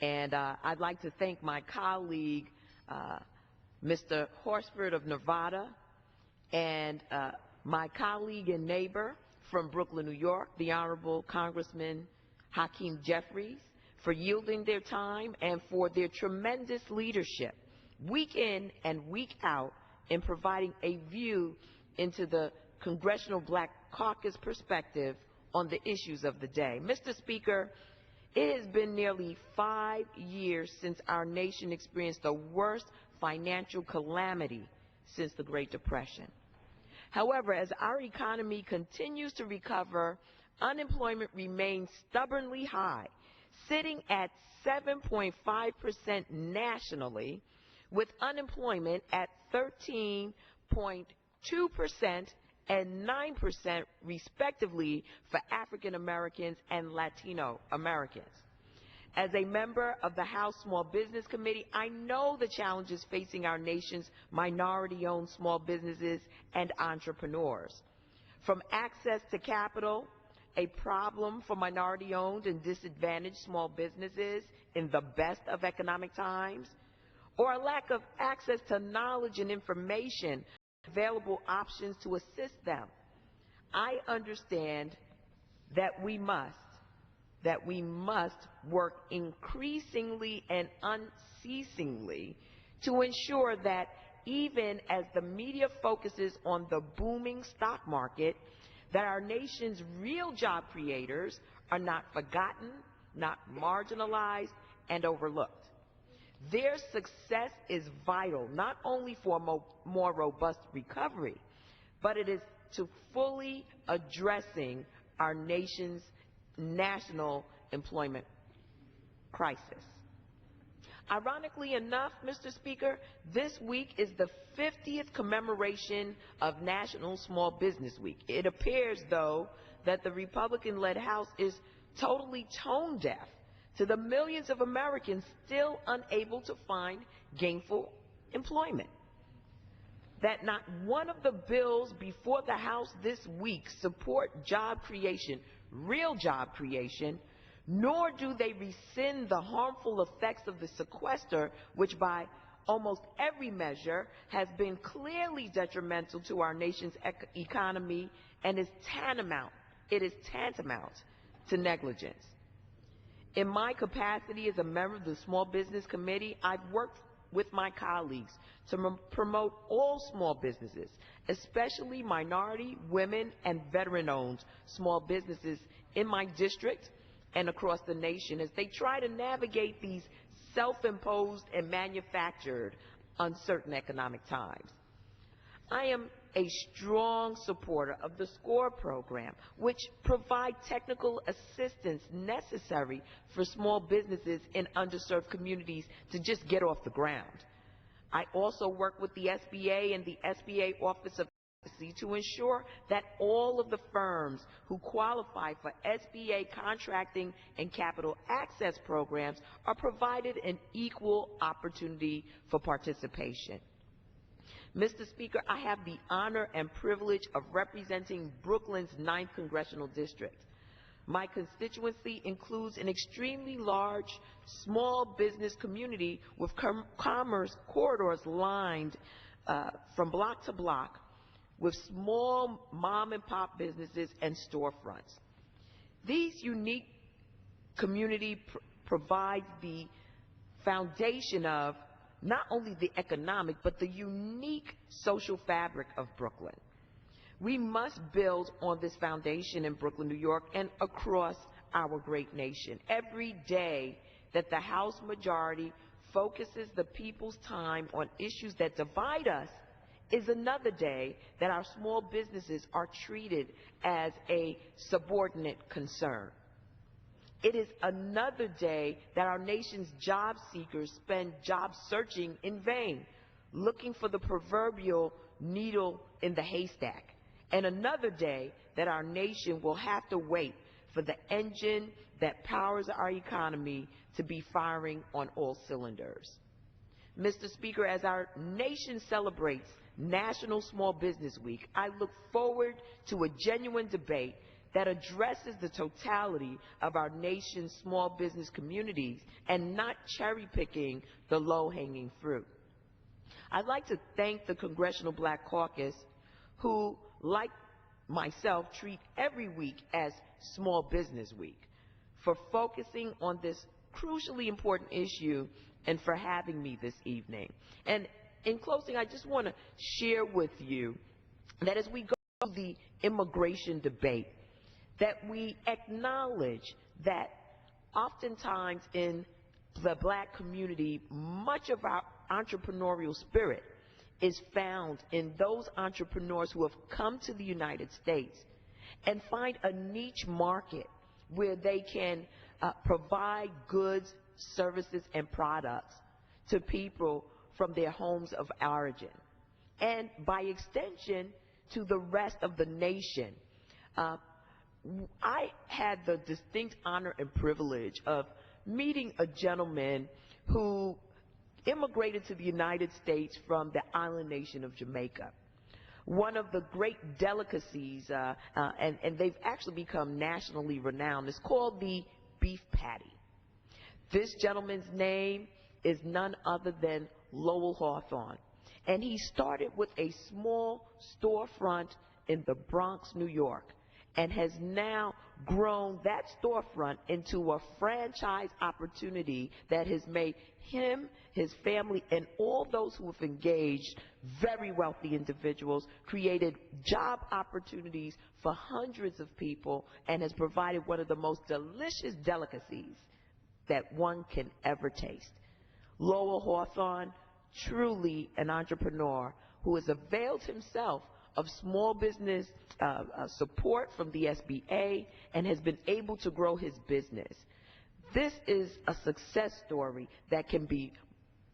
And I'd like to thank my colleague, Mr. Horsford of Nevada, and my colleague and neighbor from Brooklyn, New York, the Honorable Congressman Hakeem Jeffries, for yielding their time and for their tremendous leadership, week in and week out, in providing a view into the Congressional Black Caucus perspective on the issues of the day. Mr. Speaker, it has been nearly 5 years since our nation experienced the worst financial calamity since the Great Depression. However, as our economy continues to recover, unemployment remains stubbornly high, sitting at 7.5% nationally, with unemployment at 13.2% and 9% respectively for African Americans and Latino Americans. As a member of the House Small Business Committee, I know the challenges facing our nation's minority-owned small businesses and entrepreneurs. From access to capital, a problem for minority-owned and disadvantaged small businesses in the best of economic times, or a lack of access to knowledge and information, available options to assist them. I understand that we must work increasingly and unceasingly to ensure that even as the media focuses on the booming stock market, that our nation's real job creators are not forgotten, not marginalized, and overlooked. Their success is vital, not only for a more robust recovery, but it is to fully addressing our nation's national employment crisis. Ironically enough, Mr. Speaker, this week is the 50th commemoration of National Small Business Week. It appears, though, that the Republican-led House is totally tone deaf to the millions of Americans still unable to find gainful employment. That not one of the bills before the House this week support job creation, real job creation, nor do they rescind the harmful effects of the sequester, which by almost every measure has been clearly detrimental to our nation's economy and is tantamount to negligence. In my capacity as a member of the Small Business Committee, I've worked with my colleagues to promote all small businesses, especially minority, women, and veteran-owned small businesses in my district and across the nation as they try to navigate these self-imposed and manufactured uncertain economic times. I am a strong supporter of the SCORE program, which provides technical assistance necessary for small businesses in underserved communities to just get off the ground. I also work with the SBA and the SBA Office of Advocacy to ensure that all of the firms who qualify for SBA contracting and capital access programs are provided an equal opportunity for participation. Mr. Speaker, I have the honor and privilege of representing Brooklyn's 9th Congressional District. My constituency includes an extremely large small business community with commerce corridors lined from block to block with small mom-and-pop businesses and storefronts. These unique community provides the foundation of not only the economic, but the unique social fabric of Brooklyn. We must build on this foundation in Brooklyn, New York, and across our great nation. Every day that the House majority focuses the people's time on issues that divide us is another day that our small businesses are treated as a subordinate concern. It is another day that our nation's job seekers spend job searching in vain, looking for the proverbial needle in the haystack. And another day that our nation will have to wait for the engine that powers our economy to be firing on all cylinders. Mr. Speaker, as our nation celebrates National Small Business Week, I look forward to a genuine debate that addresses the totality of our nation's small business communities and not cherry-picking the low-hanging fruit. I'd like to thank the Congressional Black Caucus, who, like myself, treat every week as Small Business Week, for focusing on this crucially important issue and for having me this evening. And in closing, I just want to share with you that as we go through the immigration debate, that we acknowledge that oftentimes in the black community, much of our entrepreneurial spirit is found in those entrepreneurs who have come to the United States and find a niche market where they can provide goods, services, and products to people from their homes of origin, and by extension to the rest of the nation. I had the distinct honor and privilege of meeting a gentleman who immigrated to the United States from the island nation of Jamaica. One of the great delicacies, and they've actually become nationally renowned, is called the beef patty. This gentleman's name is none other than Lowell Hawthorne, and he started with a small storefront in the Bronx, New York, and has now grown that storefront into a franchise opportunity that has made him, his family, and all those who have engaged, very wealthy individuals, created job opportunities for hundreds of people, and has provided one of the most delicious delicacies that one can ever taste. Lowell Hawthorne, truly an entrepreneur who has availed himself of small business support from the SBA and has been able to grow his business. This is a success story that can be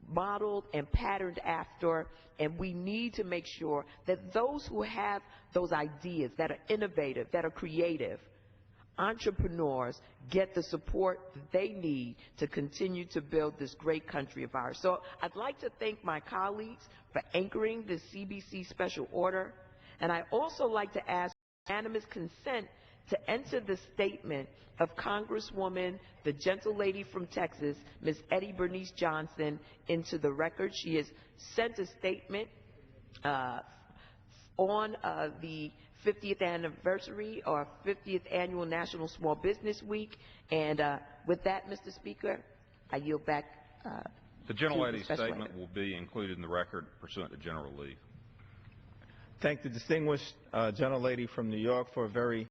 modeled and patterned after, and we need to make sure that those who have those ideas that are innovative, that are creative, entrepreneurs, get the support that they need to continue to build this great country of ours. So I'd like to thank my colleagues for anchoring this CBC special order, and I also like to ask for unanimous consent to enter the statement of Congresswoman, the gentle lady from Texas, Ms. Eddie Bernice Johnson, into the record. She has sent a statement on the 50th anniversary or 50th annual National Small Business Week. And with that, Mr. Speaker, I yield back the gentlelady's statement will be included in the record pursuant to general leave. Thank the distinguished gentlelady from New York for a very